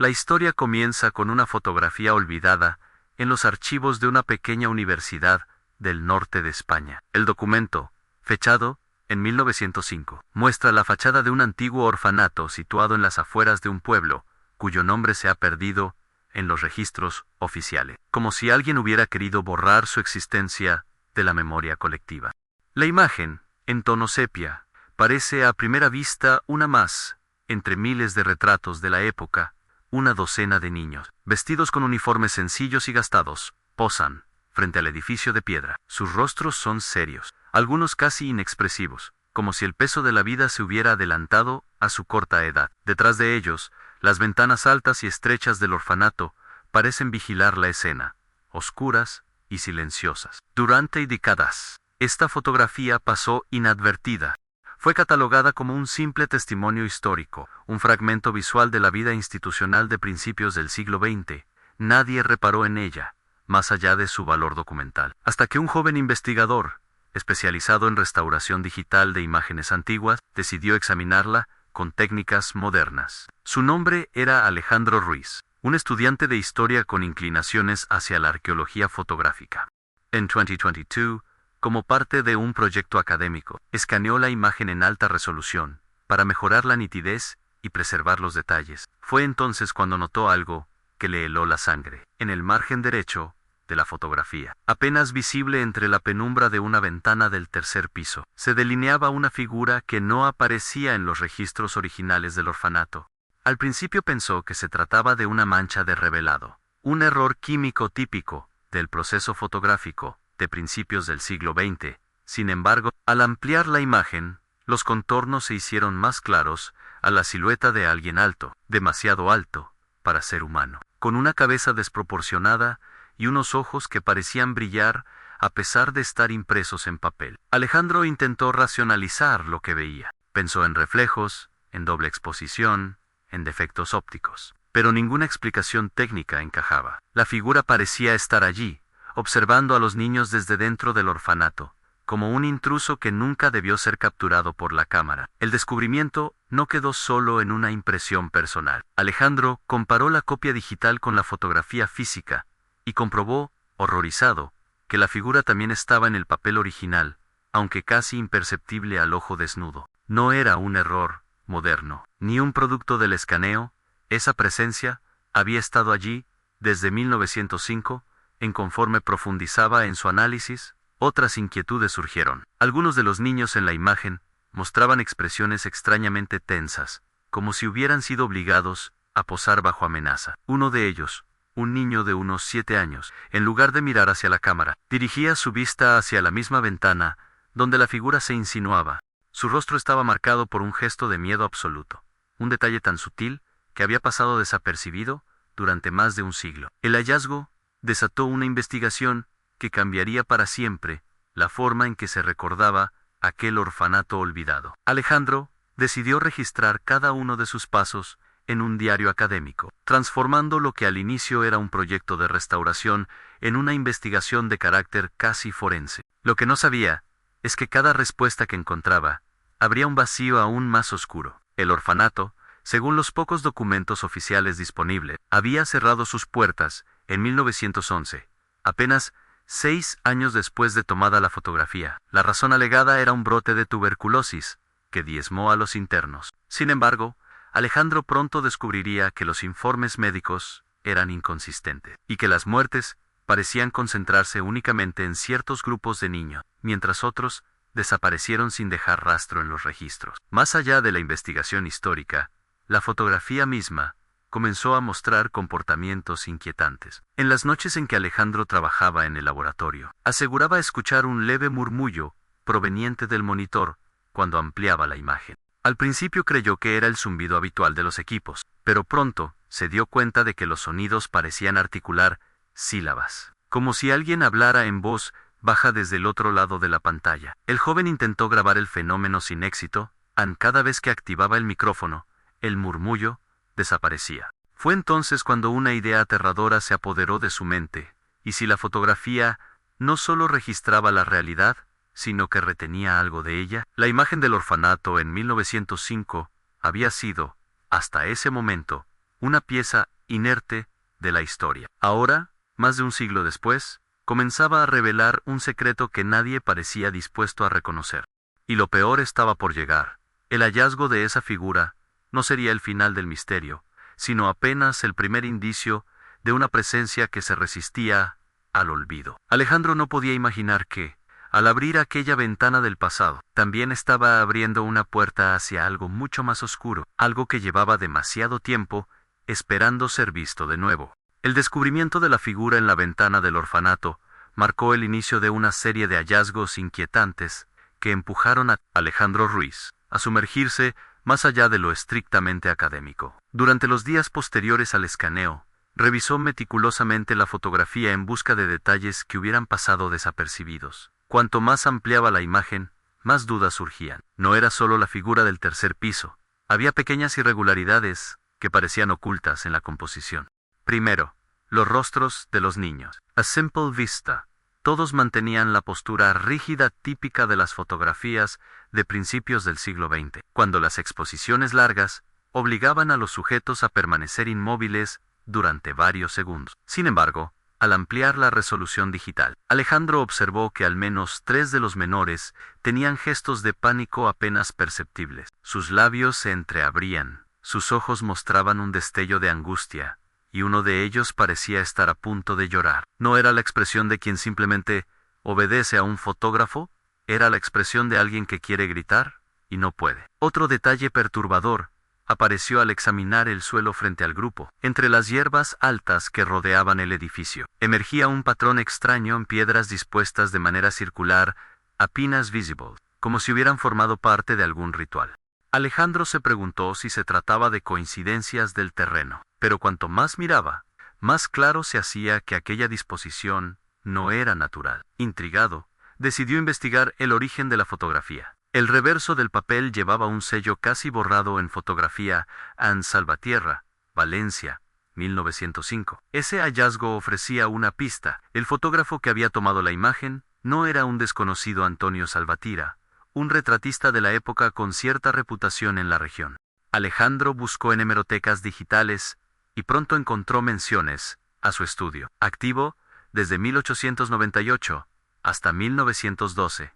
La historia comienza con una fotografía olvidada en los archivos de una pequeña universidad del norte de España. El documento, fechado en 1905, muestra la fachada de un antiguo orfanato situado en las afueras de un pueblo, cuyo nombre se ha perdido en los registros oficiales, como si alguien hubiera querido borrar su existencia de la memoria colectiva. La imagen, en tono sepia, parece a primera vista una más, entre miles de retratos de la época, una docena de niños, vestidos con uniformes sencillos y gastados, posan frente al edificio de piedra. Sus rostros son serios, algunos casi inexpresivos, como si el peso de la vida se hubiera adelantado a su corta edad. Detrás de ellos, las ventanas altas y estrechas del orfanato parecen vigilar la escena, oscuras y silenciosas. Durante décadas, esta fotografía pasó inadvertida. Fue catalogada como un simple testimonio histórico, un fragmento visual de la vida institucional de principios del siglo XX. Nadie reparó en ella, más allá de su valor documental. Hasta que un joven investigador, especializado en restauración digital de imágenes antiguas, decidió examinarla con técnicas modernas. Su nombre era Alejandro Ruiz, un estudiante de historia con inclinaciones hacia la arqueología fotográfica. En 2022, como parte de un proyecto académico, escaneó la imagen en alta resolución, para mejorar la nitidez y preservar los detalles. Fue entonces cuando notó algo que le heló la sangre. En el margen derecho de la fotografía, apenas visible entre la penumbra de una ventana del tercer piso, se delineaba una figura que no aparecía en los registros originales del orfanato. Al principio pensó que se trataba de una mancha de revelado, un error químico típico del proceso fotográfico de principios del siglo XX. Sin embargo, al ampliar la imagen, los contornos se hicieron más claros a la silueta de alguien alto, demasiado alto para ser humano, con una cabeza desproporcionada y unos ojos que parecían brillar a pesar de estar impresos en papel. Alejandro intentó racionalizar lo que veía. Pensó en reflejos, en doble exposición, en defectos ópticos, pero ninguna explicación técnica encajaba. La figura parecía estar allí, observando a los niños desde dentro del orfanato, como un intruso que nunca debió ser capturado por la cámara. El descubrimiento no quedó solo en una impresión personal. Alejandro comparó la copia digital con la fotografía física y comprobó, horrorizado, que la figura también estaba en el papel original, aunque casi imperceptible al ojo desnudo. No era un error moderno, ni un producto del escaneo. Esa presencia había estado allí desde 1905. Conforme profundizaba en su análisis, otras inquietudes surgieron. Algunos de los niños en la imagen mostraban expresiones extrañamente tensas, como si hubieran sido obligados a posar bajo amenaza. Uno de ellos, un niño de unos 7 años, en lugar de mirar hacia la cámara, dirigía su vista hacia la misma ventana donde la figura se insinuaba. Su rostro estaba marcado por un gesto de miedo absoluto, un detalle tan sutil que había pasado desapercibido durante más de un siglo. El hallazgo desató una investigación que cambiaría para siempre la forma en que se recordaba aquel orfanato olvidado. Alejandro decidió registrar cada uno de sus pasos en un diario académico, transformando lo que al inicio era un proyecto de restauración en una investigación de carácter casi forense. Lo que no sabía es que cada respuesta que encontraba abría un vacío aún más oscuro. El orfanato, según los pocos documentos oficiales disponibles, había cerrado sus puertas en 1911, apenas 6 años después de tomada la fotografía. La razón alegada era un brote de tuberculosis que diezmó a los internos. Sin embargo, Alejandro pronto descubriría que los informes médicos eran inconsistentes y que las muertes parecían concentrarse únicamente en ciertos grupos de niños, mientras otros desaparecieron sin dejar rastro en los registros. Más allá de la investigación histórica, la fotografía misma comenzó a mostrar comportamientos inquietantes. En las noches en que Alejandro trabajaba en el laboratorio, aseguraba escuchar un leve murmullo proveniente del monitor cuando ampliaba la imagen. Al principio creyó que era el zumbido habitual de los equipos, pero pronto se dio cuenta de que los sonidos parecían articular sílabas, como si alguien hablara en voz baja desde el otro lado de la pantalla. El joven intentó grabar el fenómeno sin éxito. Cada vez que activaba el micrófono, el murmullo desaparecía. Fue entonces cuando una idea aterradora se apoderó de su mente. ¿Y si la fotografía no solo registraba la realidad, sino que retenía algo de ella? La imagen del orfanato en 1905 había sido, hasta ese momento, una pieza inerte de la historia. Ahora, más de un siglo después, comenzaba a revelar un secreto que nadie parecía dispuesto a reconocer. Y lo peor estaba por llegar. El hallazgo de esa figura no sería el final del misterio, sino apenas el primer indicio de una presencia que se resistía al olvido. Alejandro no podía imaginar que, al abrir aquella ventana del pasado, también estaba abriendo una puerta hacia algo mucho más oscuro, algo que llevaba demasiado tiempo esperando ser visto de nuevo. El descubrimiento de la figura en la ventana del orfanato marcó el inicio de una serie de hallazgos inquietantes que empujaron a Alejandro Ruiz a sumergirse más allá de lo estrictamente académico. Durante los días posteriores al escaneo, revisó meticulosamente la fotografía en busca de detalles que hubieran pasado desapercibidos. Cuanto más ampliaba la imagen, más dudas surgían. No era solo la figura del tercer piso, había pequeñas irregularidades que parecían ocultas en la composición. Primero, los rostros de los niños. A simple vista, todos mantenían la postura rígida típica de las fotografías de principios del siglo XX, cuando las exposiciones largas obligaban a los sujetos a permanecer inmóviles durante varios segundos. Sin embargo, al ampliar la resolución digital, Alejandro observó que al menos 3 de los menores tenían gestos de pánico apenas perceptibles. Sus labios se entreabrían, sus ojos mostraban un destello de angustia, y uno de ellos parecía estar a punto de llorar. No era la expresión de quien simplemente obedece a un fotógrafo, era la expresión de alguien que quiere gritar y no puede. Otro detalle perturbador apareció al examinar el suelo frente al grupo. Entre las hierbas altas que rodeaban el edificio, emergía un patrón extraño en piedras dispuestas de manera circular, apenas visible, como si hubieran formado parte de algún ritual. Alejandro se preguntó si se trataba de coincidencias del terreno, pero cuanto más miraba, más claro se hacía que aquella disposición no era natural. Intrigado, decidió investigar el origen de la fotografía. El reverso del papel llevaba un sello casi borrado en fotografía en Salvatierra, Valencia, 1905. Ese hallazgo ofrecía una pista. El fotógrafo que había tomado la imagen no era un desconocido Antonio Salvatierra, un retratista de la época con cierta reputación en la región. Alejandro buscó en hemerotecas digitales y pronto encontró menciones a su estudio, activo desde 1898 hasta 1912.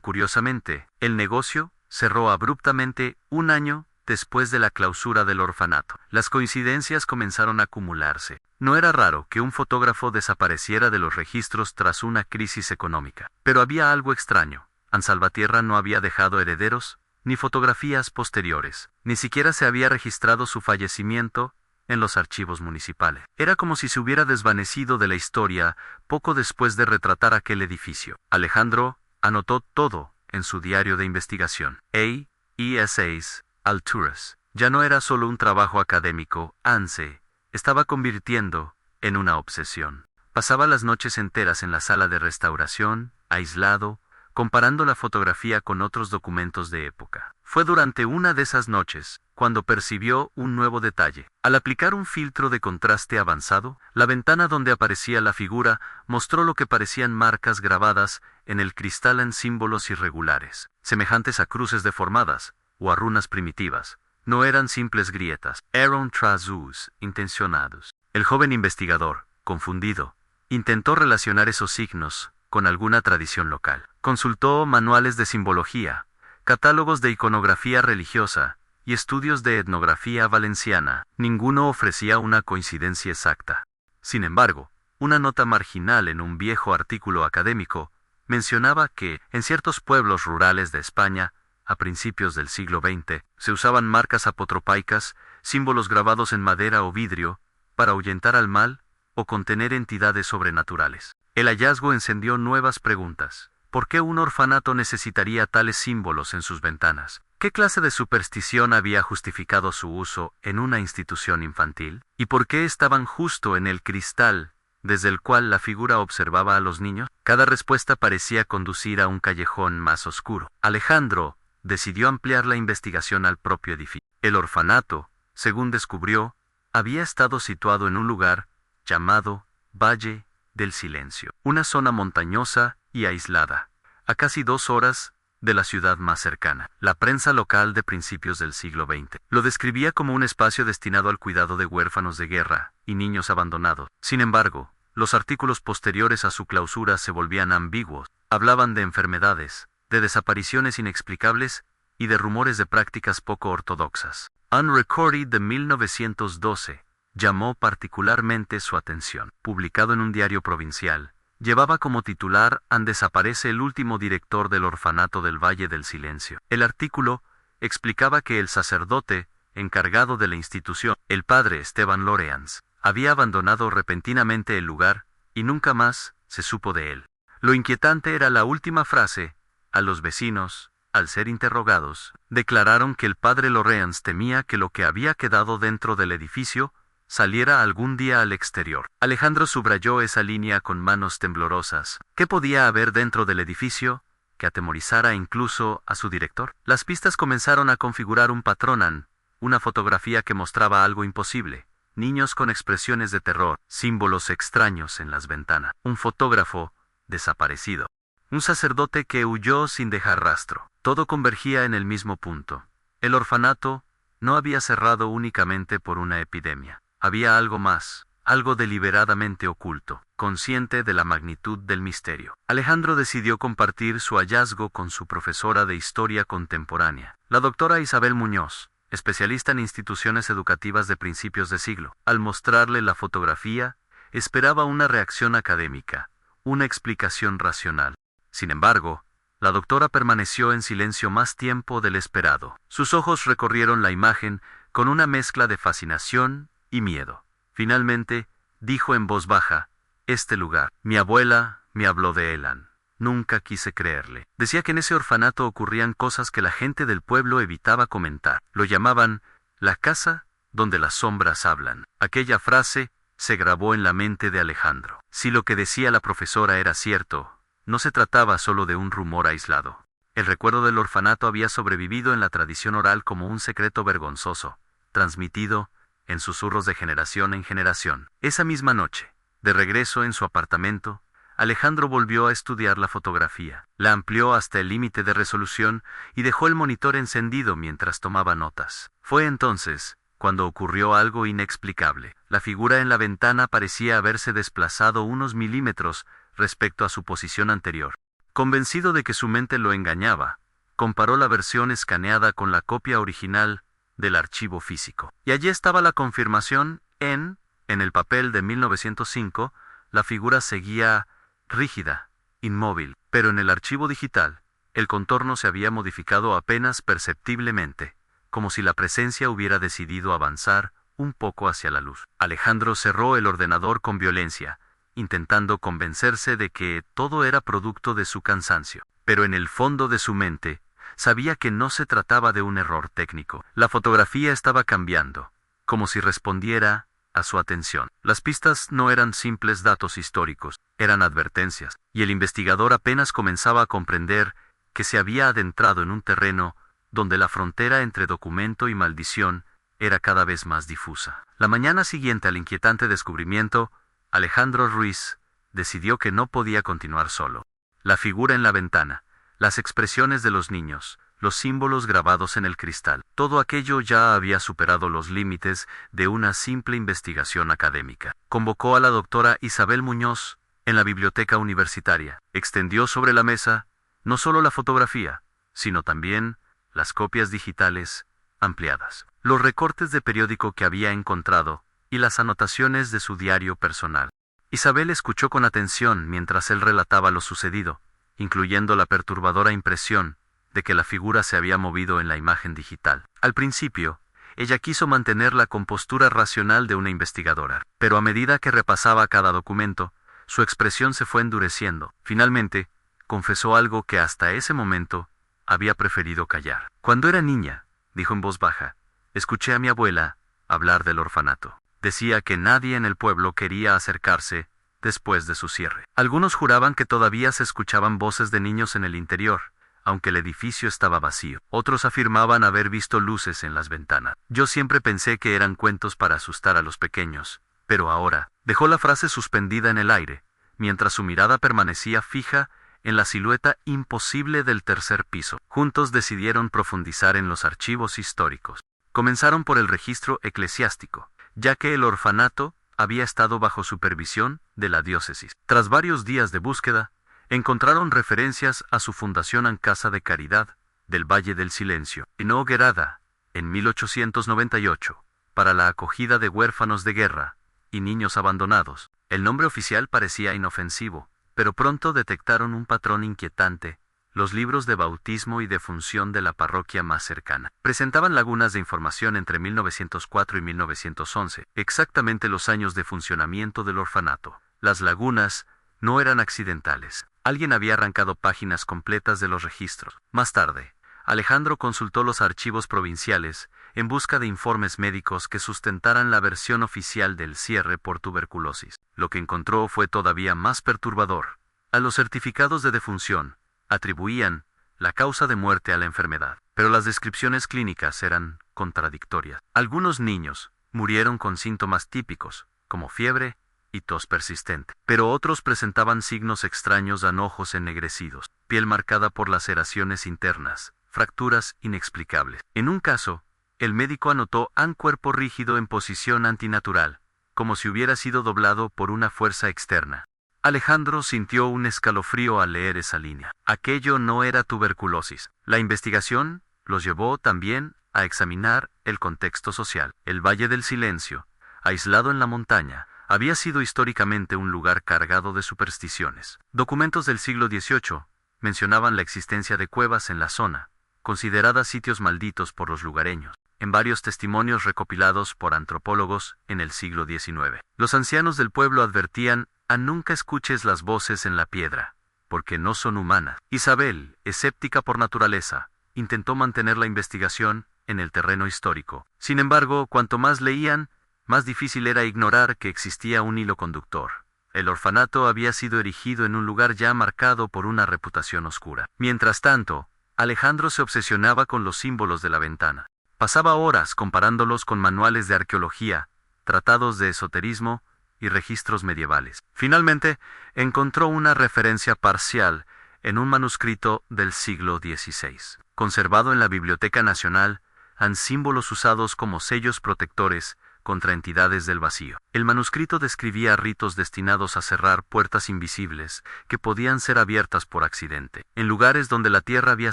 Curiosamente, el negocio cerró abruptamente un año después de la clausura del orfanato. Las coincidencias comenzaron a acumularse. No era raro que un fotógrafo desapareciera de los registros tras una crisis económica. Pero había algo extraño. Salvatierra no había dejado herederos, ni fotografías posteriores. Ni siquiera se había registrado su fallecimiento en los archivos municipales. Era como si se hubiera desvanecido de la historia poco después de retratar aquel edificio. Alejandro anotó todo en su diario de investigación. Essays, Alturas. Ya no era solo un trabajo académico, se estaba convirtiendo en una obsesión. Pasaba las noches enteras en la sala de restauración, aislado, comparando la fotografía con otros documentos de época. Fue durante una de esas noches cuando percibió un nuevo detalle. Al aplicar un filtro de contraste avanzado, la ventana donde aparecía la figura mostró lo que parecían marcas grabadas en el cristal en símbolos irregulares, semejantes a cruces deformadas o a runas primitivas. No eran simples grietas, eran trazos intencionados. El joven investigador, confundido, intentó relacionar esos signos con alguna tradición local. Consultó manuales de simbología, catálogos de iconografía religiosa y estudios de etnografía valenciana. Ninguno ofrecía una coincidencia exacta. Sin embargo, una nota marginal en un viejo artículo académico mencionaba que, en ciertos pueblos rurales de España, a principios del siglo XX, se usaban marcas apotropaicas, símbolos grabados en madera o vidrio, para ahuyentar al mal o contener entidades sobrenaturales. El hallazgo encendió nuevas preguntas. ¿Por qué un orfanato necesitaría tales símbolos en sus ventanas? ¿Qué clase de superstición había justificado su uso en una institución infantil? ¿Y por qué estaban justo en el cristal desde el cual la figura observaba a los niños? Cada respuesta parecía conducir a un callejón más oscuro. Alejandro decidió ampliar la investigación al propio edificio. El orfanato, según descubrió, había estado situado en un lugar llamado Valle del Silencio, una zona montañosa y aislada, a casi 2 horas de la ciudad más cercana. La prensa local de principios del siglo XX lo describía como un espacio destinado al cuidado de huérfanos de guerra y niños abandonados. Sin embargo, los artículos posteriores a su clausura se volvían ambiguos. Hablaban de enfermedades, de desapariciones inexplicables y de rumores de prácticas poco ortodoxas. Unrecorded de 1912 llamó particularmente su atención. Publicado en un diario provincial, llevaba como titular "Desaparece el último director del orfanato del Valle del Silencio". El artículo explicaba que el sacerdote encargado de la institución, el padre Esteban Loreans, había abandonado repentinamente el lugar y nunca más se supo de él. Lo inquietante era la última frase. A los vecinos, al ser interrogados, declararon que el padre Loreans temía que lo que había quedado dentro del edificio saliera algún día al exterior. Alejandro subrayó esa línea con manos temblorosas. ¿Qué podía haber dentro del edificio que atemorizara incluso a su director? Las pistas comenzaron a configurar un patrón, una fotografía que mostraba algo imposible. Niños con expresiones de terror, símbolos extraños en las ventanas. Un fotógrafo desaparecido. Un sacerdote que huyó sin dejar rastro. Todo convergía en el mismo punto. El orfanato no había cerrado únicamente por una epidemia. Había algo más, algo deliberadamente oculto. Consciente de la magnitud del misterio, Alejandro decidió compartir su hallazgo con su profesora de historia contemporánea, la doctora Isabel Muñoz, especialista en instituciones educativas de principios de siglo. Al mostrarle la fotografía, esperaba una reacción académica, una explicación racional. Sin embargo, la doctora permaneció en silencio más tiempo del esperado. Sus ojos recorrieron la imagen con una mezcla de fascinación y miedo. Finalmente, dijo en voz baja: "Este lugar. Mi abuela me habló de Elan. Nunca quise creerle. Decía que en ese orfanato ocurrían cosas que la gente del pueblo evitaba comentar. Lo llamaban la casa donde las sombras hablan". Aquella frase se grabó en la mente de Alejandro. Si lo que decía la profesora era cierto, no se trataba solo de un rumor aislado. El recuerdo del orfanato había sobrevivido en la tradición oral como un secreto vergonzoso, transmitido en susurros de generación en generación. Esa misma noche, de regreso en su apartamento, Alejandro volvió a estudiar la fotografía. La amplió hasta el límite de resolución y dejó el monitor encendido mientras tomaba notas. Fue entonces cuando ocurrió algo inexplicable. La figura en la ventana parecía haberse desplazado unos milímetros respecto a su posición anterior. Convencido de que su mente lo engañaba, comparó la versión escaneada con la copia original del archivo físico. Y allí estaba la confirmación. En el papel de 1905, la figura seguía rígida, inmóvil, pero en el archivo digital, el contorno se había modificado apenas perceptiblemente, como si la presencia hubiera decidido avanzar un poco hacia la luz. Alejandro cerró el ordenador con violencia, intentando convencerse de que todo era producto de su cansancio. Pero en el fondo de su mente, sabía que no se trataba de un error técnico. La fotografía estaba cambiando, como si respondiera a su atención. Las pistas no eran simples datos históricos, eran advertencias, y el investigador apenas comenzaba a comprender que se había adentrado en un terreno donde la frontera entre documento y maldición era cada vez más difusa. La mañana siguiente al inquietante descubrimiento, Alejandro Ruiz decidió que no podía continuar solo. La figura en la ventana, las expresiones de los niños, los símbolos grabados en el cristal, todo aquello ya había superado los límites de una simple investigación académica. Convocó a la doctora Isabel Muñoz en la biblioteca universitaria. Extendió sobre la mesa no solo la fotografía, sino también las copias digitales ampliadas, los recortes de periódico que había encontrado y las anotaciones de su diario personal. Isabel escuchó con atención mientras él relataba lo sucedido, incluyendo la perturbadora impresión de que la figura se había movido en la imagen digital. Al principio, ella quiso mantener la compostura racional de una investigadora, pero a medida que repasaba cada documento, su expresión se fue endureciendo. Finalmente, confesó algo que hasta ese momento había preferido callar. "Cuando era niña", dijo en voz baja, "escuché a mi abuela hablar del orfanato. Decía que nadie en el pueblo quería acercarse después de su cierre. Algunos juraban que todavía se escuchaban voces de niños en el interior, aunque el edificio estaba vacío. Otros afirmaban haber visto luces en las ventanas. Yo siempre pensé que eran cuentos para asustar a los pequeños, pero ahora", dejó la frase suspendida en el aire, mientras su mirada permanecía fija en la silueta imposible del tercer piso. Juntos decidieron profundizar en los archivos históricos. Comenzaron por el registro eclesiástico, ya que el orfanato había estado bajo supervisión de la diócesis. Tras varios días de búsqueda, encontraron referencias a su fundación en Casa de Caridad del Valle del Silencio, inaugurada en 1898 para la acogida de huérfanos de guerra y niños abandonados. El nombre oficial parecía inofensivo, pero pronto detectaron un patrón inquietante. Los libros de bautismo y defunción de la parroquia más cercana presentaban lagunas de información entre 1904 y 1911, exactamente los años de funcionamiento del orfanato. Las lagunas no eran accidentales. Alguien había arrancado páginas completas de los registros. Más tarde, Alejandro consultó los archivos provinciales en busca de informes médicos que sustentaran la versión oficial del cierre por tuberculosis. Lo que encontró fue todavía más perturbador. A los certificados de defunción atribuían la causa de muerte a la enfermedad, pero las descripciones clínicas eran contradictorias. Algunos niños murieron con síntomas típicos, como fiebre y tos persistente, pero otros presentaban signos extraños de ojos ennegrecidos, piel marcada por laceraciones internas, fracturas inexplicables. En un caso, el médico anotó un cuerpo rígido en posición antinatural, como si hubiera sido doblado por una fuerza externa. Alejandro sintió un escalofrío al leer esa línea. Aquello no era tuberculosis. La investigación los llevó también a examinar el contexto social. El Valle del Silencio, aislado en la montaña, había sido históricamente un lugar cargado de supersticiones. Documentos del siglo XVIII mencionaban la existencia de cuevas en la zona, consideradas sitios malditos por los lugareños, en varios testimonios recopilados por antropólogos en el siglo XIX. Los ancianos del pueblo advertían: nunca escuches las voces en la piedra, porque no son humanas. Isabel, escéptica por naturaleza, intentó mantener la investigación en el terreno histórico. Sin embargo, cuanto más leían, más difícil era ignorar que existía un hilo conductor. El orfanato había sido erigido en un lugar ya marcado por una reputación oscura. Mientras tanto, Alejandro se obsesionaba con los símbolos de la ventana. Pasaba horas comparándolos con manuales de arqueología, tratados de esoterismo y registros medievales. Finalmente, encontró una referencia parcial en un manuscrito del siglo XVI, conservado en la Biblioteca Nacional, en símbolos usados como sellos protectores contra entidades del vacío. El manuscrito describía ritos destinados a cerrar puertas invisibles que podían ser abiertas por accidente, en lugares donde la tierra había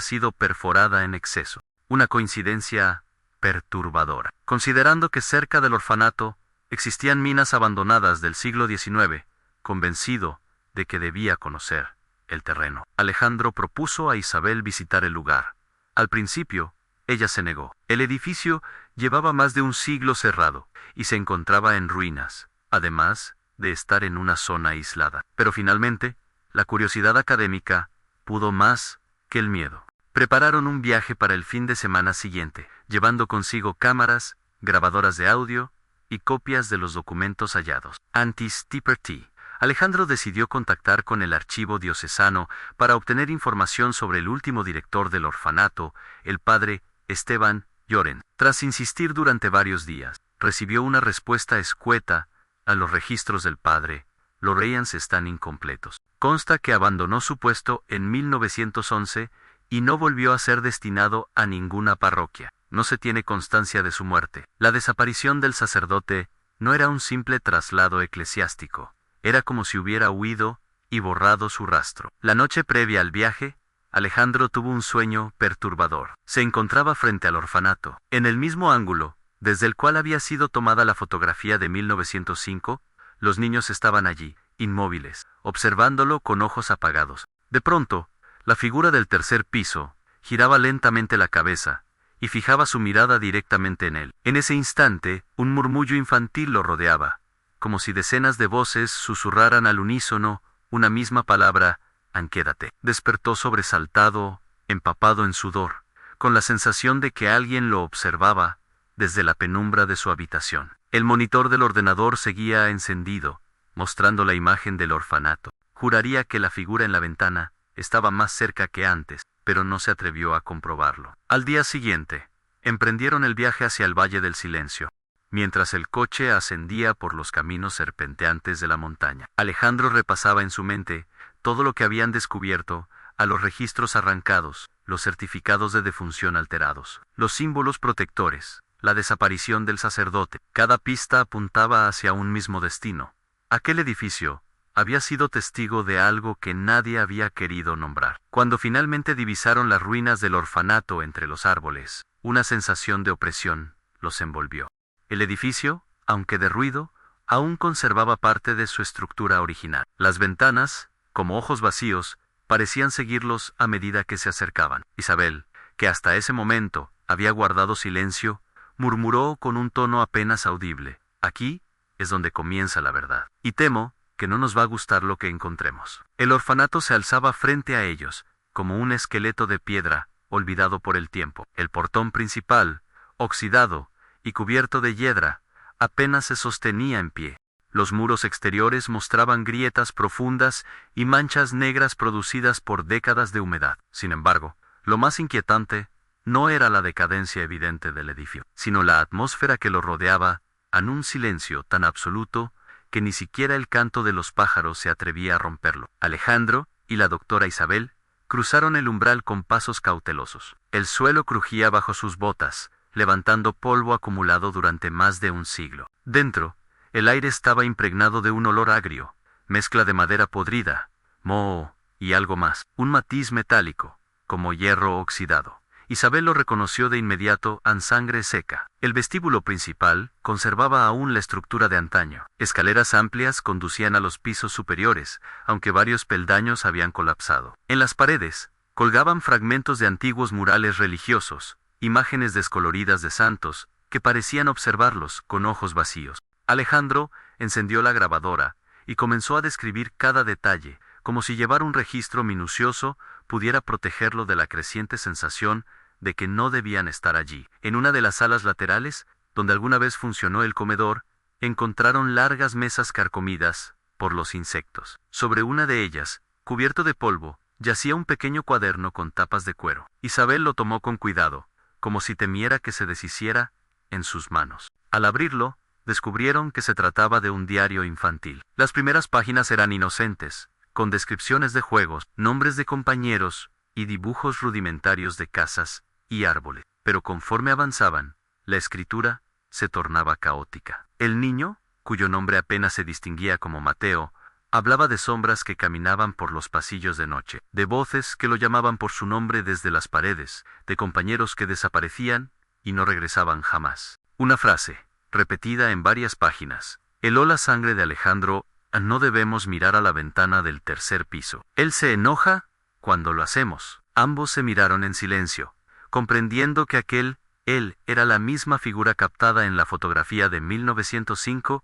sido perforada en exceso. Una coincidencia perturbadora, considerando que cerca del orfanato existían minas abandonadas del siglo XIX. Convencido de que debía conocer el terreno, Alejandro propuso a Isabel visitar el lugar. Al principio, ella se negó. El edificio llevaba más de un siglo cerrado y se encontraba en ruinas, además de estar en una zona aislada. Pero finalmente, la curiosidad académica pudo más que el miedo. Prepararon un viaje para el fin de semana siguiente, llevando consigo cámaras, grabadoras de audio y copias de los documentos hallados. Antes de partir, Alejandro decidió contactar con el archivo diocesano para obtener información sobre el último director del orfanato, el padre Esteban Llorens. Tras insistir durante varios días, recibió una respuesta escueta: a los registros del padre Llorens están incompletos. Consta que abandonó su puesto en 1911 y no volvió a ser destinado a ninguna parroquia. No se tiene constancia de su muerte. La desaparición del sacerdote no era un simple traslado eclesiástico. Era como si hubiera huido y borrado su rastro. La noche previa al viaje, Alejandro tuvo un sueño perturbador. Se encontraba frente al orfanato, en el mismo ángulo desde el cual había sido tomada la fotografía de 1905. Los niños estaban allí, inmóviles, observándolo con ojos apagados. De pronto, la figura del tercer piso giraba lentamente la cabeza y fijaba su mirada directamente en él. En ese instante, un murmullo infantil lo rodeaba, como si decenas de voces susurraran al unísono una misma palabra: quédate. Despertó sobresaltado, empapado en sudor, con la sensación de que alguien lo observaba desde la penumbra de su habitación. El monitor del ordenador seguía encendido, mostrando la imagen del orfanato. Juraría que la figura en la ventana estaba más cerca que antes, pero no se atrevió a comprobarlo. Al día siguiente, emprendieron el viaje hacia el Valle del Silencio. Mientras el coche ascendía por los caminos serpenteantes de la montaña, Alejandro repasaba en su mente todo lo que habían descubierto, a los registros arrancados, los certificados de defunción alterados, los símbolos protectores, la desaparición del sacerdote. Cada pista apuntaba hacia un mismo destino. Aquel edificio había sido testigo de algo que nadie había querido nombrar. Cuando finalmente divisaron las ruinas del orfanato entre los árboles, una sensación de opresión los envolvió. El edificio, aunque derruido, aún conservaba parte de su estructura original. Las ventanas, como ojos vacíos, parecían seguirlos a medida que se acercaban. Isabel, que hasta ese momento había guardado silencio, murmuró con un tono apenas audible: «Aquí es donde comienza la verdad. Y temo que no nos va a gustar lo que encontremos». El orfanato se alzaba frente a ellos, como un esqueleto de piedra, olvidado por el tiempo. El portón principal, oxidado y cubierto de hiedra, apenas se sostenía en pie. Los muros exteriores mostraban grietas profundas y manchas negras producidas por décadas de humedad. Sin embargo, lo más inquietante no era la decadencia evidente del edificio, sino la atmósfera que lo rodeaba, en un silencio tan absoluto que ni siquiera el canto de los pájaros se atrevía a romperlo. Alejandro y la doctora Isabel cruzaron el umbral con pasos cautelosos. El suelo crujía bajo sus botas, levantando polvo acumulado durante más de un siglo. Dentro, el aire estaba impregnado de un olor agrio, mezcla de madera podrida, moho y algo más, un matiz metálico, como hierro oxidado. Isabel lo reconoció de inmediato en sangre seca. El vestíbulo principal conservaba aún la estructura de antaño. Escaleras amplias conducían a los pisos superiores, aunque varios peldaños habían colapsado. En las paredes colgaban fragmentos de antiguos murales religiosos, imágenes descoloridas de santos, que parecían observarlos con ojos vacíos. Alejandro encendió la grabadora y comenzó a describir cada detalle, como si llevar un registro minucioso pudiera protegerlo de la creciente sensación de que no debían estar allí. En una de las salas laterales, donde alguna vez funcionó el comedor, encontraron largas mesas carcomidas por los insectos. Sobre una de ellas, cubierto de polvo, yacía un pequeño cuaderno con tapas de cuero. Isabel lo tomó con cuidado, como si temiera que se deshiciera en sus manos. Al abrirlo, descubrieron que se trataba de un diario infantil. Las primeras páginas eran inocentes, con descripciones de juegos, nombres de compañeros y dibujos rudimentarios de casas y árboles. Pero conforme avanzaban, la escritura se tornaba caótica. El niño, cuyo nombre apenas se distinguía como Mateo, hablaba de sombras que caminaban por los pasillos de noche, de voces que lo llamaban por su nombre desde las paredes, de compañeros que desaparecían y no regresaban jamás. Una frase, repetida en varias páginas, heló la sangre de Alejandro: «No debemos mirar a la ventana del tercer piso. Él se enoja cuando lo hacemos». Ambos se miraron en silencio, comprendiendo que él era la misma figura captada en la fotografía de 1905,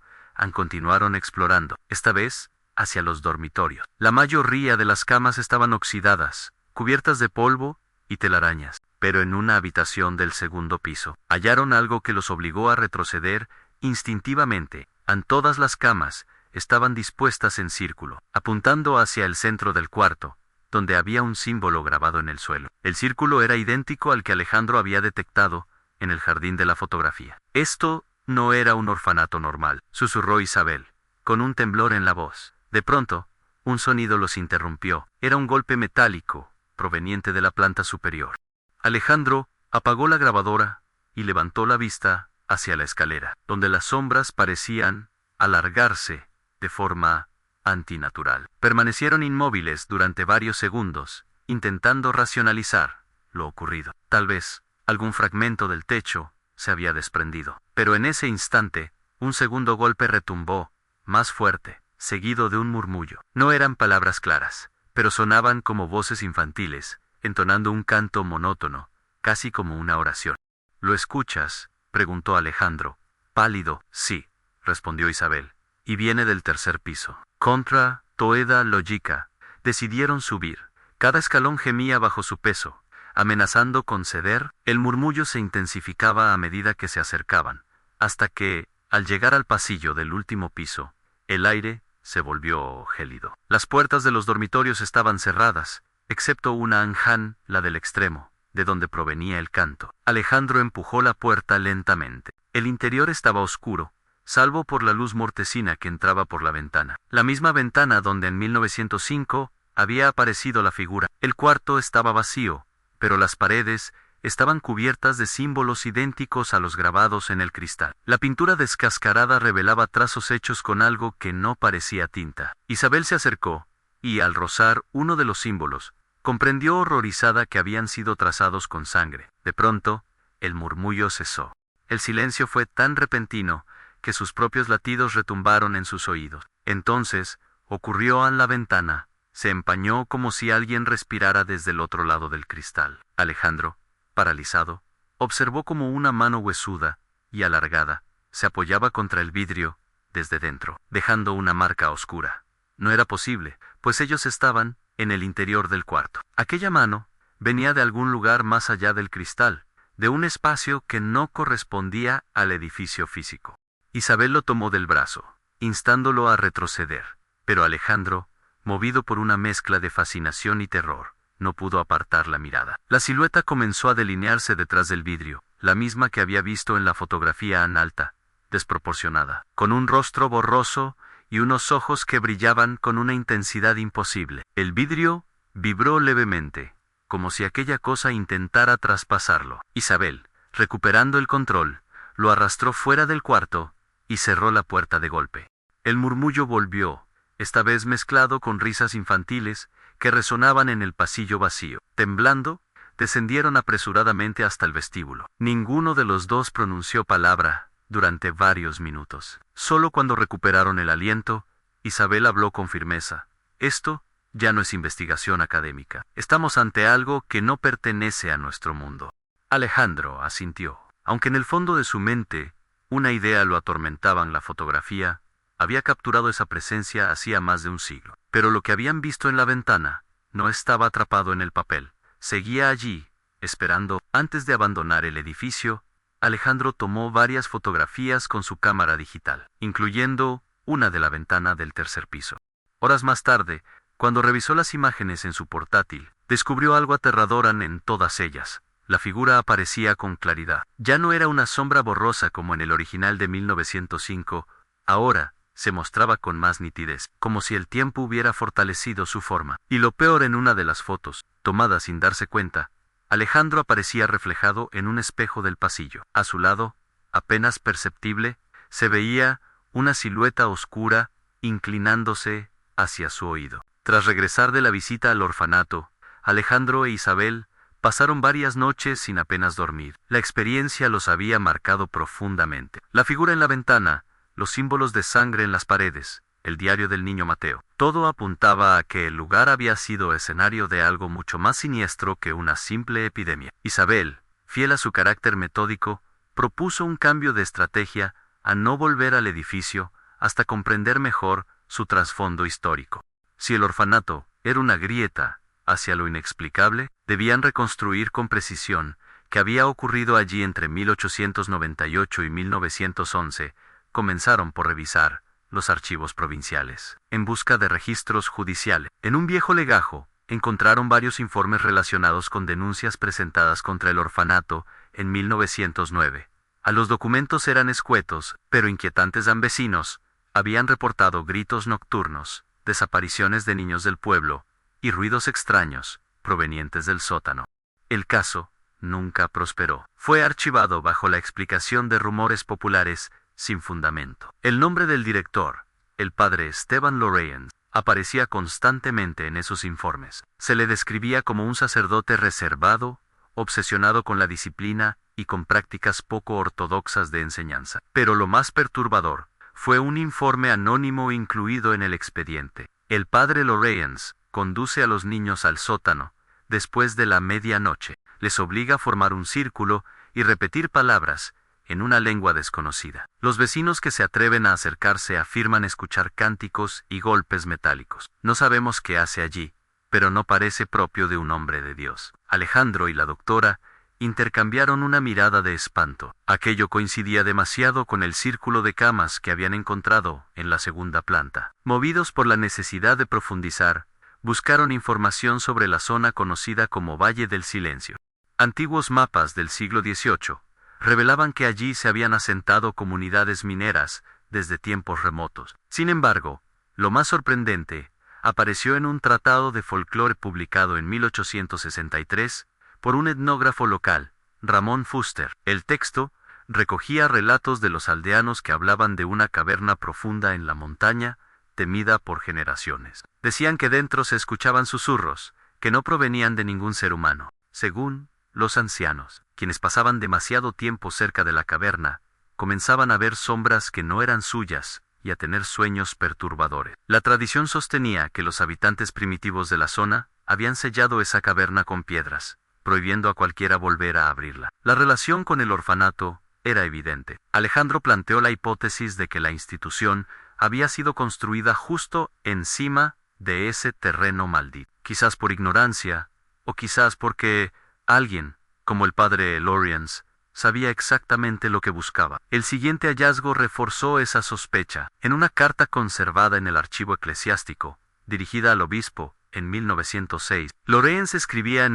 continuaron explorando, esta vez hacia los dormitorios. La mayoría de las camas estaban oxidadas, cubiertas de polvo y telarañas, pero en una habitación del segundo piso hallaron algo que los obligó a retroceder instintivamente. En todas las camas estaban dispuestas en círculo, apuntando hacia el centro del cuarto, donde había un símbolo grabado en el suelo. El círculo era idéntico al que Alejandro había detectado en el jardín de la fotografía. «Esto no era un orfanato normal», susurró Isabel, con un temblor en la voz. De pronto, un sonido los interrumpió. Era un golpe metálico, proveniente de la planta superior. Alejandro apagó la grabadora y levantó la vista hacia la escalera, donde las sombras parecían alargarse de forma antinatural. Permanecieron inmóviles durante varios segundos, intentando racionalizar lo ocurrido. Tal vez algún fragmento del techo se había desprendido. Pero en ese instante, un segundo golpe retumbó, más fuerte, seguido de un murmullo. No eran palabras claras, pero sonaban como voces infantiles, entonando un canto monótono, casi como una oración. «¿Lo escuchas?», preguntó Alejandro. Pálido. «Sí», respondió Isabel. «Y viene del tercer piso». Contra toda lógica, decidieron subir. Cada escalón gemía bajo su peso, amenazando con ceder. El murmullo se intensificaba a medida que se acercaban, hasta que, al llegar al pasillo del último piso, el aire se volvió gélido. Las puertas de los dormitorios estaban cerradas, excepto una anjan, la del extremo, de donde provenía el canto. Alejandro empujó la puerta lentamente. El interior estaba oscuro, salvo por la luz mortecina que entraba por la ventana. La misma ventana donde en 1905 había aparecido la figura. El cuarto estaba vacío, pero las paredes estaban cubiertas de símbolos idénticos a los grabados en el cristal. La pintura descascarada revelaba trazos hechos con algo que no parecía tinta. Isabel se acercó, y al rozar uno de los símbolos, comprendió horrorizada que habían sido trazados con sangre. De pronto, el murmullo cesó. El silencio fue tan repentino que sus propios latidos retumbaron en sus oídos. Entonces, ocurrió en la ventana, se empañó como si alguien respirara desde el otro lado del cristal. Alejandro, paralizado, observó como una mano huesuda y alargada se apoyaba contra el vidrio desde dentro, dejando una marca oscura. No era posible, pues ellos estaban en el interior del cuarto. Aquella mano venía de algún lugar más allá del cristal, de un espacio que no correspondía al edificio físico. Isabel lo tomó del brazo, instándolo a retroceder, pero Alejandro, movido por una mezcla de fascinación y terror, no pudo apartar la mirada. La silueta comenzó a delinearse detrás del vidrio, la misma que había visto en la fotografía en alta, desproporcionada, con un rostro borroso y unos ojos que brillaban con una intensidad imposible. El vidrio vibró levemente, como si aquella cosa intentara traspasarlo. Isabel, recuperando el control, lo arrastró fuera del cuarto y cerró la puerta de golpe. El murmullo volvió, esta vez mezclado con risas infantiles que resonaban en el pasillo vacío. Temblando, descendieron apresuradamente hasta el vestíbulo. Ninguno de los dos pronunció palabra durante varios minutos. Solo cuando recuperaron el aliento, Isabel habló con firmeza. Esto ya no es investigación académica. Estamos ante algo que no pertenece a nuestro mundo. Alejandro asintió. Aunque en el fondo de su mente una idea lo atormentaban, la fotografía había capturado esa presencia hacía más de un siglo. Pero lo que habían visto en la ventana no estaba atrapado en el papel. Seguía allí, esperando. Antes de abandonar el edificio, Alejandro tomó varias fotografías con su cámara digital, incluyendo una de la ventana del tercer piso. Horas más tarde, cuando revisó las imágenes en su portátil, descubrió algo aterrador en todas ellas. La figura aparecía con claridad. Ya no era una sombra borrosa como en el original de 1905, ahora se mostraba con más nitidez, como si el tiempo hubiera fortalecido su forma. Y lo peor, en una de las fotos, tomada sin darse cuenta, Alejandro aparecía reflejado en un espejo del pasillo. A su lado, apenas perceptible, se veía una silueta oscura inclinándose hacia su oído. Tras regresar de la visita al orfanato, Alejandro e Isabel pasaron varias noches sin apenas dormir. La experiencia los había marcado profundamente. La figura en la ventana, los símbolos de sangre en las paredes, el diario del niño Mateo. Todo apuntaba a que el lugar había sido escenario de algo mucho más siniestro que una simple epidemia. Isabel, fiel a su carácter metódico, propuso un cambio de estrategia a no volver al edificio hasta comprender mejor su trasfondo histórico. Si el orfanato era una grieta hacia lo inexplicable, debían reconstruir con precisión qué había ocurrido allí entre 1898 y 1911. Comenzaron por revisar los archivos provinciales, en busca de registros judiciales. En un viejo legajo, encontraron varios informes relacionados con denuncias presentadas contra el orfanato en 1909. Los documentos eran escuetos, pero inquietantes. Vecinos habían reportado gritos nocturnos, desapariciones de niños del pueblo y ruidos extraños provenientes del sótano. El caso nunca prosperó. Fue archivado bajo la explicación de rumores populares sin fundamento. El nombre del director, el padre Esteban Lorrains, aparecía constantemente en esos informes. Se le describía como un sacerdote reservado, obsesionado con la disciplina y con prácticas poco ortodoxas de enseñanza. Pero lo más perturbador fue un informe anónimo incluido en el expediente. El padre Lorrains conduce a los niños al sótano después de la medianoche, les obliga a formar un círculo y repetir palabras en una lengua desconocida. Los vecinos que se atreven a acercarse afirman escuchar cánticos y golpes metálicos. No sabemos qué hace allí, pero no parece propio de un hombre de Dios. Alejandro y la doctora intercambiaron una mirada de espanto. Aquello coincidía demasiado con el círculo de camas que habían encontrado en la segunda planta. Movidos por la necesidad de profundizar, buscaron información sobre la zona conocida como Valle del Silencio. Antiguos mapas del siglo XVIII revelaban que allí se habían asentado comunidades mineras desde tiempos remotos. Sin embargo, lo más sorprendente, apareció en un tratado de folclore publicado en 1863 por un etnógrafo local, Ramón Fuster. El texto recogía relatos de los aldeanos que hablaban de una caverna profunda en la montaña, temida por generaciones. Decían que dentro se escuchaban susurros, que no provenían de ningún ser humano. Según los ancianos, quienes pasaban demasiado tiempo cerca de la caverna, comenzaban a ver sombras que no eran suyas y a tener sueños perturbadores. La tradición sostenía que los habitantes primitivos de la zona habían sellado esa caverna con piedras, prohibiendo a cualquiera volver a abrirla. La relación con el orfanato era evidente. Alejandro planteó la hipótesis de que la institución había sido construida justo encima de ese terreno maldito. Quizás por ignorancia, o quizás porque alguien, como el padre Lawrence, sabía exactamente lo que buscaba. El siguiente hallazgo reforzó esa sospecha. En una carta conservada en el archivo eclesiástico, dirigida al obispo, en 1906, Lawrence escribía